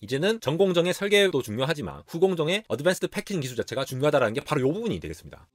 이제는 전공정의 설계도 중요하지만 후공정의 어드밴스드 패키징 기술 자체가 중요하다는 게 바로 이 부분이 되겠습니다.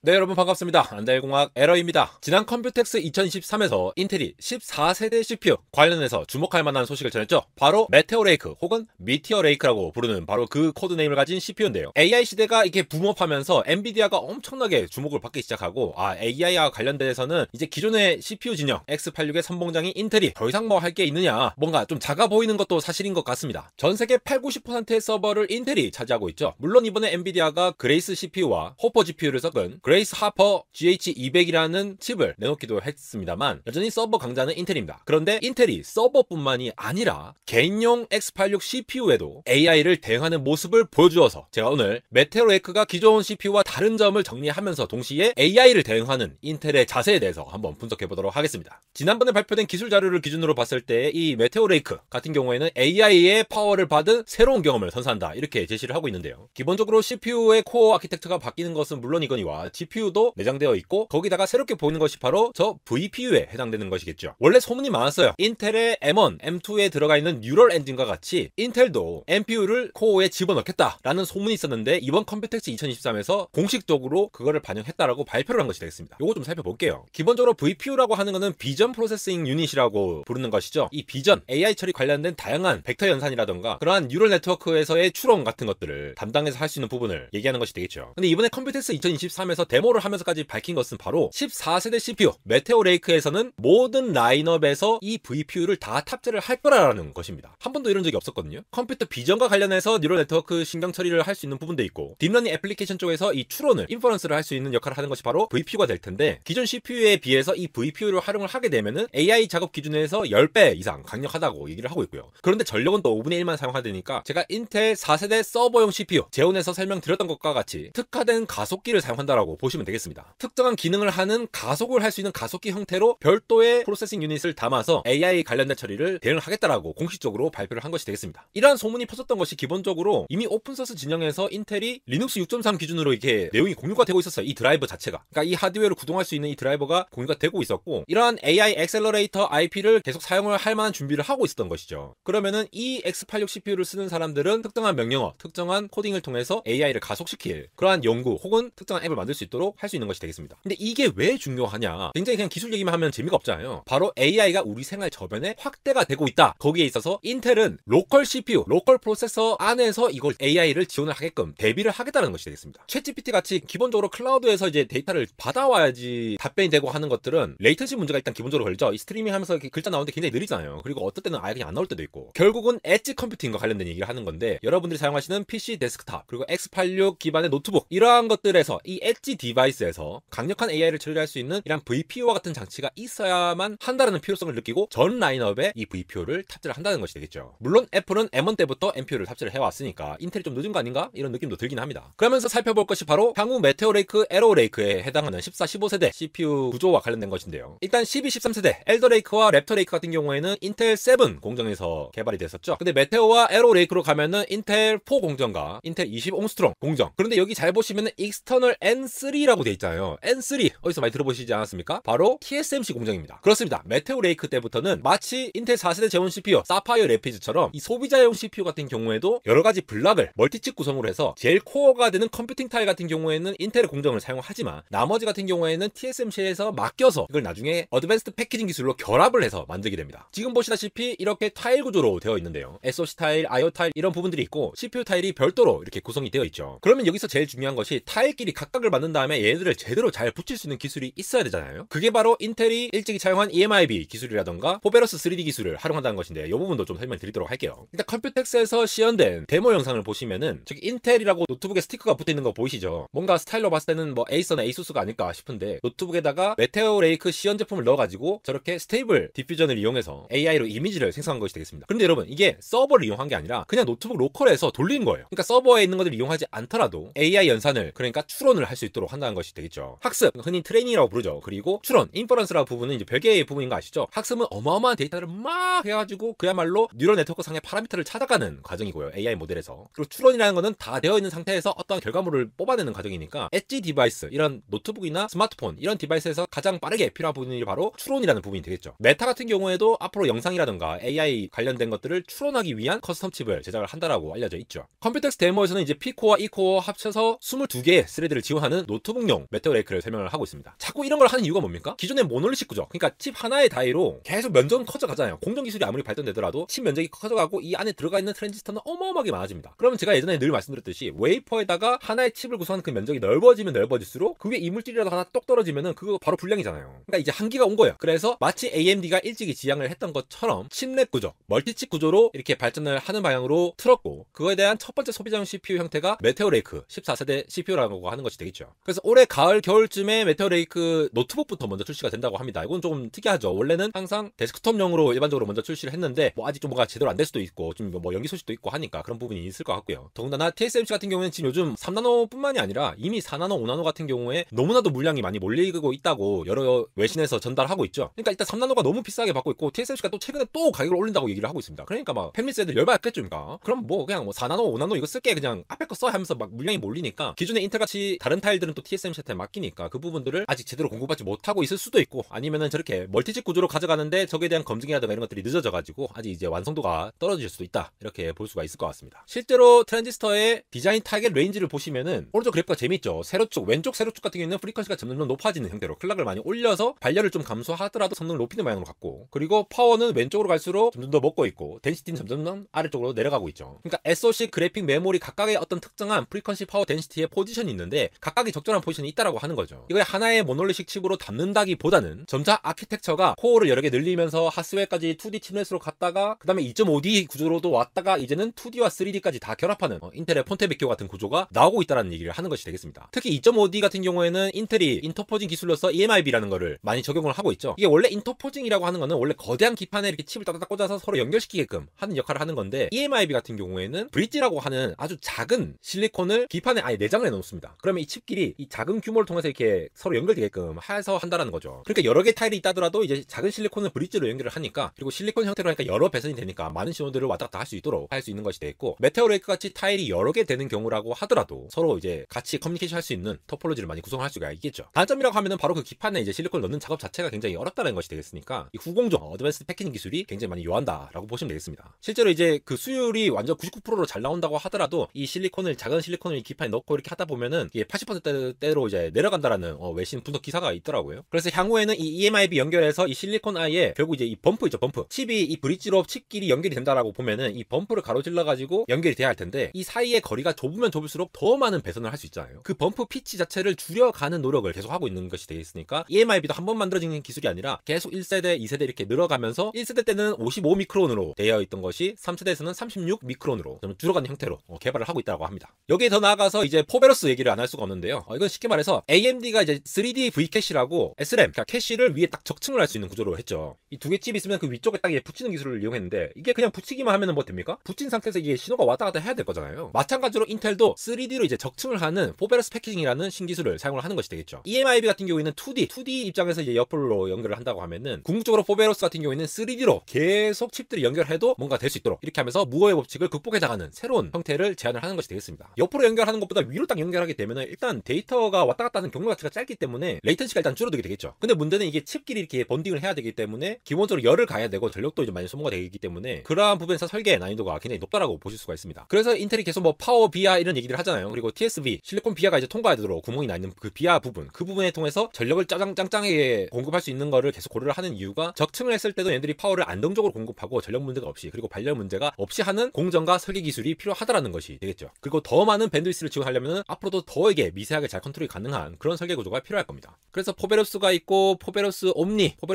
네, 여러분 반갑습니다. 안달공학 에러입니다. 지난 컴퓨텍스 2023에서 인텔이 14세대 CPU 관련해서 주목할 만한 소식을 전했죠. 바로 메테오 레이크 혹은 미티어 레이크라고 부르는 바로 그 코드네임을 가진 CPU인데요. AI 시대가 이렇게 붐업하면서 엔비디아가 엄청나게 주목을 받기 시작하고 AI와 관련돼서는 이제 기존의 CPU 진영 X86의 선봉장인 인텔이 더 이상 뭐 할 게 있느냐, 뭔가 좀 작아 보이는 것도 사실인 것 같습니다. 전 세계 80-90%의 서버를 인텔이 차지하고 있죠. 물론 이번에 엔비디아가 그레이스 CPU와 호퍼 GPU를 섞은 그레이스 하퍼 GH200이라는 칩을 내놓기도 했습니다만 여전히 서버 강자는 인텔입니다. 그런데 인텔이 서버뿐만이 아니라 개인용 X86 CPU에도 AI를 대응하는 모습을 보여주어서 제가 오늘 메테오 레이크가 기존 CPU와 다른 점을 정리하면서 동시에 AI를 대응하는 인텔의 자세에 대해서 한번 분석해 보도록 하겠습니다. 지난번에 발표된 기술 자료를 기준으로 봤을 때 이 메테오 레이크 같은 경우에는 AI의 파워를 받은 새로운 경험을 선사한다, 이렇게 제시를 하고 있는데요. 기본적으로 CPU의 코어 아키텍처가 바뀌는 것은 물론이거니와 GPU도 내장되어 있고 거기다가 새롭게 보이는 것이 바로 저 VPU에 해당되는 것이겠죠. 원래 소문이 많았어요. 인텔의 M1, M2에 들어가 있는 뉴럴 엔진과 같이 인텔도 NPU를 코어에 집어넣겠다라는 소문이 있었는데 이번 컴퓨텍스 2023에서 공식적으로 그거를 반영했다라고 발표를 한 것이 되겠습니다. 요거 좀 살펴볼게요. 기본적으로 VPU라고 하는 거는 비전 프로세싱 유닛이라고 부르는 것이죠. 이 비전, AI 처리 관련된 다양한 벡터 연산이라던가 그러한 뉴럴 네트워크에서의 추론 같은 것들을 담당해서 할 수 있는 부분을 얘기하는 것이 되겠죠. 근데 이번에 컴퓨텍스 2023에서 데모를 하면서까지 밝힌 것은 바로 14세대 CPU 메테오 레이크에서는 모든 라인업에서 이 VPU를 다 탑재를 할 거라는 것입니다. 한 번도 이런 적이 없었거든요. 컴퓨터 비전과 관련해서 뉴럴 네트워크 신경 처리를 할 수 있는 부분도 있고 딥러닝 애플리케이션 쪽에서 이 추론을, 인퍼런스를 할 수 있는 역할을 하는 것이 바로 VPU가 될 텐데 기존 CPU에 비해서 이 VPU를 활용을 하게 되면은 AI 작업 기준에서 10배 이상 강력하다고 얘기를 하고 있고요. 그런데 전력은 또 5분의 1만 사용하되니까 제가 인텔 4세대 서버용 CPU 재온에서 설명드렸던 것과 같이 특화된 가속기를 사용한다라고 보시면 되겠습니다. 특정한 기능을 하는 가속을 할 수 있는 가속기 형태로 별도의 프로세싱 유닛을 담아서 AI 관련된 처리를 대응을 하겠다라고 공식적으로 발표를 한 것이 되겠습니다. 이러한 소문이 퍼졌던 것이 기본적으로 이미 오픈소스 진영에서 인텔이 리눅스 6.3 기준으로 이렇게 내용이 공유가 되고 있었어요. 이 드라이버 자체가. 그러니까 이 하드웨어를 구동할 수 있는 이 드라이버가 공유가 되고 있었고 이러한 AI 엑셀러레이터 IP를 계속 사용을 할 만한 준비를 하고 있었던 것이죠. 그러면은 이 X86 CPU를 쓰는 사람들은 특정한 명령어, 특정한 코딩을 통해서 AI를 가속시킬 그러한 연구 혹은 특정한 앱을 만들 수 있도록 할 수 있는 것이 되겠습니다. 근데 이게 왜 중요하냐? 굉장히 그냥 기술 얘기만 하면 재미가 없잖아요. 바로 AI가 우리 생활 저변에 확대가 되고 있다. 거기에 있어서 인텔은 로컬 CPU, 로컬 프로세서 안에서 이걸 AI를 지원을 하게끔 대비를 하겠다는 것이 되겠습니다. 챗GPT 같이 기본적으로 클라우드에서 이제 데이터를 받아와야지 답변이 되고 하는 것들은 레이턴시 문제가 일단 기본적으로 걸리죠. 이 스트리밍 하면서 이렇게 글자 나오는데 굉장히 느리잖아요. 그리고 어떨 때는 아예 그냥 안 나올 때도 있고. 결국은 엣지 컴퓨팅과 관련된 얘기를 하는 건데 여러분들이 사용하시는 PC 데스크탑 그리고 X86 기반의 노트북 이러한 것들에서 이 엣지 디바이스에서 강력한 AI를 처리할 수 있는 이런 VPU와 같은 장치가 있어야만 한다는 필요성을 느끼고 전 라인업에 이 VPU를 탑재를 한다는 것이 되겠죠. 물론 애플은 M1 때부터 NPU를 탑재를 해왔으니까 인텔이 좀 늦은 거 아닌가? 이런 느낌도 들긴 합니다. 그러면서 살펴볼 것이 바로 향후 메테오 레이크, 에로 레이크에 해당하는 14, 15세대 CPU 구조와 관련된 것인데요. 일단 12, 13세대 엘더 레이크와 랩터 레이크 같은 경우에는 인텔 7 공정에서 개발이 됐었죠. 근데 메테오와 에로 레이크로 가면은 인텔 4 공정과 인텔 20 옹스트롱 공정. 그런데 여기 잘 보시면은 익스터널 N3라고 돼 있잖아요. N3 어디서 많이 들어보시지 않았습니까? 바로 TSMC 공정입니다. 그렇습니다. 메테오 레이크 때부터는 마치 인텔 4세대 제온 CPU 사파이어 레피즈처럼 이 소비자용 CPU 같은 경우에도 여러 가지 블락을 멀티칩 구성으로 해서 제일 코어가 되는 컴퓨팅 타일 같은 경우에는 인텔의 공정을 사용하지만 나머지 같은 경우에는 TSMC에서 맡겨서 이걸 나중에 어드밴스드 패키징 기술로 결합을 해서 만들게 됩니다. 지금 보시다시피 이렇게 타일 구조로 되어 있는데요. SoC 타일, IO 타일 이런 부분들이 있고 CPU 타일이 별도로 이렇게 구성이 되어 있죠. 그러면 여기서 제일 중요한 것이 타일끼리 각각을 만든 다음에 얘들을 제대로 잘 붙일 수 있는 기술이 있어야 되잖아요. 그게 바로 인텔이 일찍이 사용한 EMIB 기술이라던가 포베러스 3D 기술을 활용한다는 것인데 이 부분도 좀 설명드리도록 할게요. 일단 컴퓨텍스에서 시연된 데모 영상을 보시면은 저기 인텔이라고 노트북에 스티커가 붙어있는 거 보이시죠? 뭔가 스타일로 봤을 때는 뭐 에이서나 에이수스가 아닐까 싶은데 노트북에다가 메테오 레이크 시연 제품을 넣어가지고 저렇게 스테이블 디퓨전을 이용해서 AI로 이미지를 생성한 것이 되겠습니다. 그런데 여러분 이게 서버를 이용한 게 아니라 그냥 노트북 로컬에서 돌린 거예요. 그러니까 서버에 있는 것들을 이용하지 않더라도 AI 연산을 그러니까 추론을 할 수 있도록 있도록 한다는 것이 되겠죠. 학습, 흔히 트레이닝이라고 부르죠. 그리고 추론, 인퍼런스라는 부분은 이제 별개의 부분인 거 아시죠? 학습은 어마어마한 데이터를 막 해가지고 그야말로 뉴럴 네트워크 상의 파라미터를 찾아가는 과정이고요. AI 모델에서. 그리고 추론이라는 거는 다 되어 있는 상태에서 어떠한 결과물을 뽑아내는 과정이니까 엣지 디바이스, 이런 노트북이나 스마트폰 이런 디바이스에서 가장 빠르게 필요한 부분이 바로 추론이라는 부분이 되겠죠. 메타 같은 경우에도 앞으로 영상이라든가 AI 관련된 것들을 추론하기 위한 커스텀 칩을 제작을 한다라고 알려져 있죠. 컴퓨텍스 데모에서는 이제 P코어와 E코어 합쳐서 22개의 스레드를 지원하는 노트북용 메테오 레이크를 설명을 하고 있습니다. 자꾸 이런 걸 하는 이유가 뭡니까? 기존의 모놀리식 구조, 그러니까 칩 하나의 다이로 계속 면적은 커져가잖아요. 공정 기술이 아무리 발전되더라도 칩 면적이 커져가고 이 안에 들어가 있는 트랜지스터는 어마어마하게 많아집니다. 그러면 제가 예전에 늘 말씀드렸듯이 웨이퍼에다가 하나의 칩을 구성하는 그 면적이 넓어지면 넓어질수록 그 위에 이물질이라도 하나 똑 떨어지면은 그거 바로 불량이잖아요. 그러니까 이제 한계가 온 거예요. 그래서 마치 AMD가 일찍이 지향을 했던 것처럼 칩넷 구조, 멀티칩 구조로 이렇게 발전을 하는 방향으로 틀었고, 그거에 대한 첫 번째 소비자용 CPU 형태가 메테오 레이크 14세대 CPU라고 하는 것이 되겠죠. 그래서 올해 가을 겨울쯤에 메테오 레이크 노트북부터 먼저 출시가 된다고 합니다. 이건 조금 특이하죠. 원래는 항상 데스크톱용으로 일반적으로 먼저 출시를 했는데 뭐 아직 좀 뭐가 제대로 안 될 수도 있고 좀 뭐 연기 소식도 있고 하니까 그런 부분이 있을 것 같고요. 더군다나 TSMC 같은 경우에는 지금 요즘 3나노뿐만이 아니라 이미 4나노, 5나노 같은 경우에 너무나도 물량이 많이 몰리고 있다고 여러 외신에서 전달하고 있죠. 그러니까 일단 3나노가 너무 비싸게 받고 있고 TSMC가 또 최근에 또 가격을 올린다고 얘기를 하고 있습니다. 그러니까 막 팹리스 애들 열받았겠죠. 그럼 뭐 그냥 뭐 4나노, 5나노 이거 쓸게 그냥 앞에 거 써 하면서 막 물량이 몰리니까 기존의 인텔같이 다른 타일들은 또 TSMC한테 맡기니까 그 부분들을 아직 제대로 공급받지 못하고 있을 수도 있고, 아니면은 저렇게 멀티칩 구조로 가져가는데 저기에 대한 검증이라든가 이런 것들이 늦어져가지고 아직 이제 완성도가 떨어질 수도 있다, 이렇게 볼 수가 있을 것 같습니다. 실제로 트랜지스터의 디자인 타겟 레인지를 보시면은 오른쪽 그래프가 재밌죠. 세로쪽, 왼쪽 세로쪽 같은 경우에는 프리퀀시가 점점 높아지는 형태로 클락을 많이 올려서 발열을 좀 감소하더라도 성능을 높이는 방향으로 갔고, 그리고 파워는 왼쪽으로 갈수록 점점 더 먹고 있고 덴시티는 점점 아래쪽으로 내려가고 있죠. 그러니까 SoC 그래픽 메모리 각각의 어떤 특정한 프리퀀시 파워 덴시티의 포지션이 있는데 각각이 적절한 포지션이 있다라고 하는 거죠. 이걸 하나의 모놀리식 칩으로 담는다기보다는 점차 아키텍처가 코어를 여러 개 늘리면서 하스웨어까지 2D 칩넷으로 갔다가 그 다음에 2.5D 구조로도 왔다가 이제는 2D와 3D까지 다 결합하는 인텔의 폰테베키오 같은 구조가 나오고 있다는 얘기를 하는 것이 되겠습니다. 특히 2.5D 같은 경우에는 인텔이 인터포징 기술로서 EMIB라는 거를 많이 적용을 하고 있죠. 이게 원래 인터포징이라고 하는 거는 원래 거대한 기판에 이렇게 칩을 따닥 꽂아서 서로 연결시키게끔 하는 역할을 하는 건데, EMIB 같은 경우에는 브릿지라고 하는 아주 작은 실리콘을 기판에 아예 내장을 해놓습니다. 그러면 이 칩끼리 이 작은 규모를 통해서 이렇게 서로 연결되게끔 해서 한다는 거죠. 그러니까 여러 개 타일이 있다더라도 이제 작은 실리콘을 브릿지로 연결을 하니까, 그리고 실리콘 형태로 하니까 여러 배선이 되니까 많은 신호들을 왔다 갔다 할 수 있도록 할 수 있는 것이 되겠고, 메테오 레이크 같이 타일이 여러 개 되는 경우라고 하더라도 서로 이제 같이 커뮤니케이션 할 수 있는 토폴로지를 많이 구성할 수가 있겠죠. 단점이라고 하면은 바로 그 기판에 이제 실리콘을 넣는 작업 자체가 굉장히 어렵다는 것이 되겠으니까 이 후공정 어드밴스드 패키징 기술이 굉장히 많이 요한다라고 보시면 되겠습니다. 실제로 이제 그 수율이 완전 99%로 잘 나온다고 하더라도 이 실리콘을, 작은 실리콘을 이 기판에 넣고 이렇게 하다 보면은 이게 80%대로 이제 내려간다라는 외신 분석 기사가 있더라고요. 그래서 향후에는 이 EMIB 연결해서 이 실리콘 아이에 결국 이제 이 범프 있죠, 범프. 칩이 이 브릿지로 칩끼리 연결이 된다라고 보면은 이 범프를 가로질러 가지고 연결이 돼야 할 텐데, 이 사이의 거리가 좁으면 좁을수록 더 많은 배선을 할 수 있잖아요. 그 범프 피치 자체를 줄여가는 노력을 계속 하고 있는 것이 되겠으니까 EMIB도 한 번 만들어진 기술이 아니라 계속 1세대, 2세대 이렇게 늘어가면서 1세대 때는 55미크론으로 되어 있던 것이 3세대에서는 36미크론으로 좀 줄어가는 형태로 개발을 하고 있다고 합니다. 여기에 더 나아가서 이제 포베로스 얘기를 안 할 수가 없는데요. 이건 쉽게 말해서 AMD가 이제 3D V 캐시라고 SRAM, 그러니까 캐시를 위에 딱 적층을 할 수 있는 구조로 했죠. 이 두 개 칩 있으면 그 위쪽에 딱 붙이는 기술을 이용했는데, 이게 그냥 붙이기만 하면은 뭐 됩니까? 붙인 상태에서 이게 신호가 왔다 갔다 해야 될 거잖아요. 마찬가지로 인텔도 3D로 이제 적층을 하는 포베로스 패키징이라는 신기술을 사용을 하는 것이 되겠죠. EMIB 같은 경우에는 2D 입장에서 이제 옆으로 연결을 한다고 하면은, 궁극적으로 포베로스 같은 경우에는 3D로 계속 칩들이 연결해도 뭔가 될 수 있도록 이렇게 하면서 무어의 법칙을 극복해 나가는 새로운 형태를 제안을 하는 것이 되겠습니다. 옆으로 연결하는 것보다 위로 딱 연결하게 되면은 일단 데이터가 왔다 갔다 하는 경로 자체가 짧기 때문에 레이턴시가 일단 줄어들게 되겠죠. 근데 문제는 이게 칩끼리 이렇게 번딩을 해야 되기 때문에 기본적으로 열을 가해야 되고 전력도 이제 많이 소모가 되기 때문에 그러한 부분에서 설계 난이도가 굉장히 높다라고 보실 수가 있습니다. 그래서 인텔이 계속 뭐 파워 비하 이런 얘기를 하잖아요. 그리고 TSV 실리콘 비하가 이제 통과하도록 구멍이 나 있는 그 비하 부분, 그 부분에 통해서 전력을 짱짱하게 공급할 수 있는 거를 계속 고려를 하는 이유가, 적층을 했을 때도 얘들이 파워를 안정적으로 공급하고 전력 문제가 없이, 그리고 발열 문제가 없이 하는 공정과 설계 기술이 필요하다라는 것이 되겠죠. 그리고 더 많은 밴드위스를 지원하려면 앞으로도 더에게 미세하게 잘 컨트롤이 가능한 그런 설계 구조가 필요할 겁니다. 그래서 포베로스가 있고, 포베로스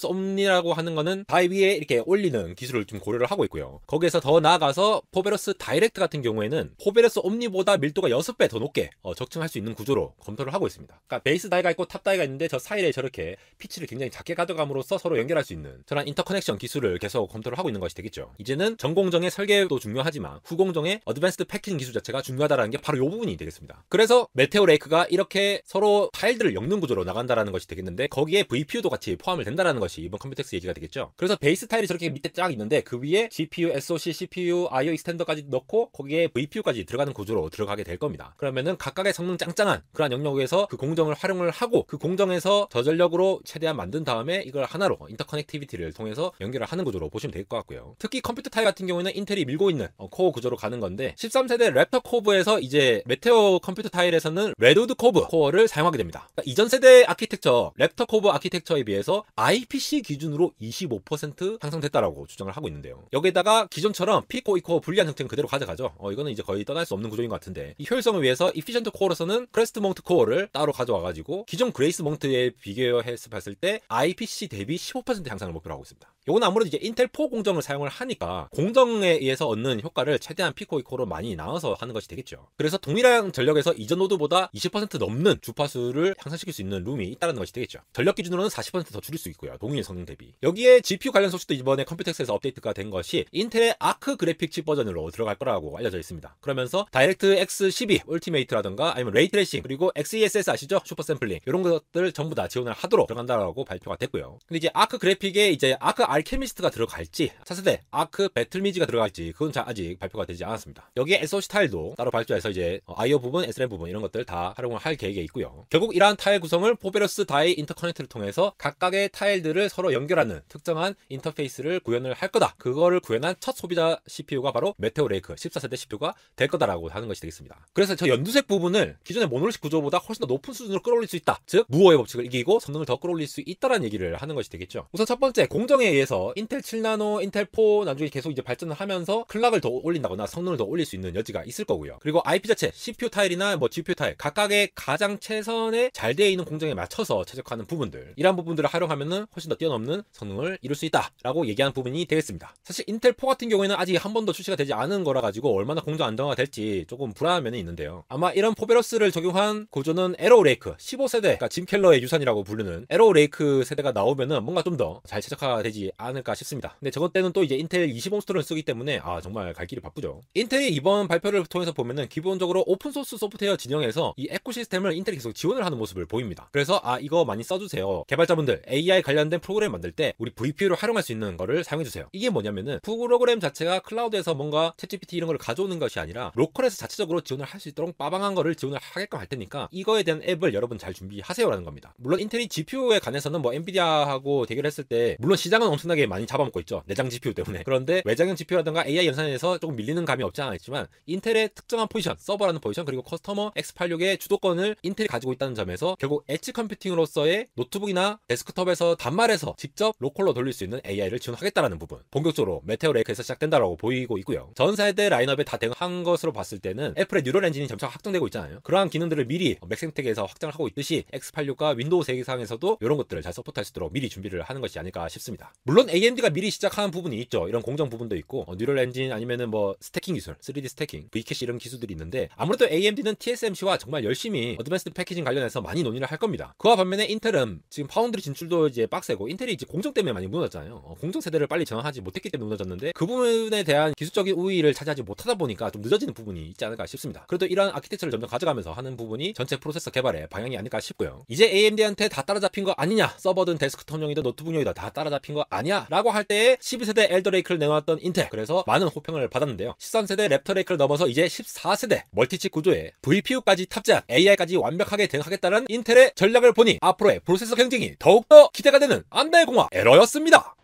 옴니라고 하는 거는 바위 위에 이렇게 올리는 기술을 좀 고려를 하고 있고요. 거기에서 더 나아가서 포베로스 다이렉트 같은 경우에는 포베로스 옴니보다 밀도가 6배 더 높게 적층할 수 있는 구조로 검토를 하고 있습니다. 그러니까 베이스 다이가 있고 탑 다이가 있는데 저 사이에 저렇게 피치를 굉장히 작게 가져감으로써 서로 연결할 수 있는 저런 인터커넥션 기술을 계속 검토를 하고 있는 것이 되겠죠. 이제는 전공정의 설계도 중요하지만 후공정의 어드밴스드 패키징 기술 자체가 중요하다는 게 바로 이 부분이 되겠습니다. 그래서 메테오 레이크가 이렇게 서로 타일들을 엮는 구조로 나간다라는 것이 되겠는데 거기에 VPU도 같이 포함을 된다라는 것이 이번 컴퓨텍스 얘기가 되겠죠. 그래서 베이스 타일이 저렇게 밑에 쫙 있는데 그 위에 GPU, SoC, CPU, IO 익스텐더까지 넣고 거기에 VPU까지 들어가는 구조로 들어가게 될 겁니다. 그러면은 각각의 성능 짱짱한 그러한 영역에서 그 공정을 활용을 하고 그 공정에서 저전력으로 최대한 만든 다음에 이걸 하나로 인터커넥티비티를 통해서 연결을 하는 구조로 보시면 될 것 같고요. 특히 컴퓨터 타일 같은 경우에는 인텔이 밀고 있는 코어 구조로 가는 건데 13세대 랩터 코브에서 이제 메테오 컴퓨터 타일에서는 레드우드 코브 코어를 사용하게 됩니다. 그러니까 이전 세대 아키텍처 랩터 코브 아키텍처에 비해서 IPC 기준으로 25% 향상됐다라고 주장을 하고 있는데요. 여기에다가 기존처럼 P코어, E코어 분리한 형태는 그대로 가져가죠. 이거는 이제 거의 떠날 수 없는 구조인 것 같은데 이 효율성을 위해서 이피션트 코어로서는 크레스트 몽트 코어를 따로 가져와가지고 기존 그레이스 몽트에 비교해서 봤을 때 IPC 대비 15% 향상을 목표로 하고 있습니다. 이건 아무래도 이제 인텔 4 공정을 사용을 하니까 공정에 의해서 얻는 효과를 최대한 P코어, E코어로 많이 나눠서 하는 것이 되겠죠. 그래서 동일한 전력에서 이전 노드보다 20% 넘는 주파수를 향상시킬 수 있는 룸이 있다는 것이 되겠죠. 전력 기준으로는 40% 더 줄일 수 있고요. 동일 성능 대비. 여기에 GPU 관련 소식도 이번에 컴퓨텍스에서 업데이트가 된 것이 인텔의 아크 그래픽 칩 버전으로 들어갈 거라고 알려져 있습니다. 그러면서 다이렉트 X 12 울티메이트라든가 아니면 레이트레이싱 그리고 XeSS 아시죠? 슈퍼 샘플링 이런 것들 전부 다 지원을 하도록 들어간다라고 발표가 됐고요. 근데 이제 아크 그래픽에 이제 아크 알케미스트가 들어갈지 차세대 아크 배틀미지가 들어갈지 그건 아직 발표가 되지 않았습니다. 여기에 SoC 타일도 따로 발주해서 이제 IO 부분, SRAM 부분 이런 것들 다 활용을 할 계획에 있고요. 결국 이러한 타일 구성을 포베러스 다이 인터커넥트를 통해서 각각의 타일들을 서로 연결하는 특정한 인터페이스를 구현을 할 거다. 그거를 구현한 첫 소비자 CPU가 바로 메테오 레이크 14세대 CPU가 될 거다라고 하는 것이 되겠습니다. 그래서 저 연두색 부분을 기존의 모노리식 구조보다 훨씬 더 높은 수준으로 끌어올릴 수 있다. 즉 무어의 법칙을 이기고 성능을 더 끌어올릴 수 있다라는 얘기를 하는 것이 되겠죠. 우선 첫 번째 공정에 의해서 인텔 7나노, 인텔 4 나중에 계속 이제 발전을 하면서 클락을 더 올린다거나 성능을 더 올릴 수 있는 여지가 있을 거고요. 그리고 IP 자체 CPU 타일이나 뭐 GPU 타일 각각의 가장 최선에 잘 되어 있는 공정에 맞춰서 최적화하는 부분들 이러한 부분들을 활용하면은 훨씬 더 뛰어넘는 성능을 이룰 수 있다라고 얘기하는 부분이 되겠습니다. 사실 인텔 4 같은 경우에는 아직 한 번도 출시가 되지 않은 거라 가지고 얼마나 공정 안정화가 될지 조금 불안한 면이 있는데요. 아마 이런 포베러스를 적용한 구조는 에로우 레이크 15세대 그러니까 짐 켈러의 유산이라고 부르는 에로우 레이크 세대가 나오면은 뭔가 좀 더 잘 최적화가 되지 않을까 싶습니다. 근데 저것 때는 또 이제 인텔 20옴스토를 쓰기 때문에 정말 갈 길이 바쁘죠. 인텔이 이번 발표를 통해서 보면은 기본적으로 오픈소스 소프트웨어 진영에서 이 에코시스템을 인텔이 계속 지원을 하는 모습을 보입니다. 그래서 이거 많이 써주세요. 개발자분들 AI 관련된 프로그램 만들 때 우리 VPU를 활용할 수 있는 거를 사용해주세요. 이게 뭐냐면은 프로그램 자체가 클라우드에서 뭔가 챗GPT 이런 걸 가져오는 것이 아니라 로컬에서 자체적으로 지원을 할 수 있도록 빠방한 거를 지원을 하게끔 할 테니까 이거에 대한 앱을 여러분 잘 준비하세요라는 겁니다. 물론 인텔이 GPU에 관해서는 뭐 엔비디아하고 대결했을 때 물론 시장은 엄청나게 많이 잡아먹고 있죠. 내장 GPU 때문에. 그런데 외장형 GPU라든가 AI 연산에서 조금 밀리는 감이 없지 않아 있지만 인텔의 특정한 포지션, 서버라는 포지션 그리고 커스터머 X86의 주도권을 인텔이 가지고 있다는 점에서 결국 엣지 컴퓨팅으로서의 노트북이나 데스크톱에서 단말에서 직접 로컬로 돌릴 수 있는 AI를 지원하겠다라는 부분 본격적으로 메테오 레이크에서 시작된다라고 보이고 있고요. 전 세대 라인업에 다 대응한 것으로 봤을 때는 애플의 뉴럴 엔진이 점차 확정되고 있잖아요. 그러한 기능들을 미리 맥생텍에서 확장을 하고 있듯이 X86과 윈도우 세계상에서도 이런 것들을 잘 서포트할 수 있도록 미리 준비를 하는 것이 아닐까 싶습니다. 물론 AMD가 미리 시작하는 부분이 있죠. 이런 공정 부분도 있고 뉴럴 엔진 아니면은 뭐 스태킹 기술, 3D 스태킹, V캐시 이런 기술들이 있는데 아무래도 AMD는 TSMC와 정말 열심히 어드밴스드 패키징 관련해서 많이 논의를 할 겁니다. 그와 반면에 인텔은 지금 파운드리 진출도 이제 빡세고 인텔이 이제 공정 때문에 많이 무너졌잖아요. 공정 세대를 빨리 전환하지 못했기 때문에 무너졌는데 그 부분에 대한 기술적인 우위를 차지하지 못하다 보니까 좀 늦어지는 부분이 있지 않을까 싶습니다. 그래도 이런 아키텍처를 점점 가져가면서 하는 부분이 전체 프로세서 개발의 방향이 아닐까 싶고요. 이제 AMD한테 다 따라잡힌 거 아니냐? 서버든 데스크톱용이든 노트북용이든 다 따라잡힌 거 아니야? 라고 할 때에 12세대 엘더 레이크를 내놓았던 인텔 그래서 많은 호평을 받았는데요. 13세대 랩터 레이크를 넘어서 이제 14세대 멀티칩 구조에 VPU까지 탑재한 AI까지 완벽하게 대응하겠다는 인텔의 전략을 보니 앞으로의 프로세서 경쟁이 더욱더 기대가 되는 안달공학 에러였습니다.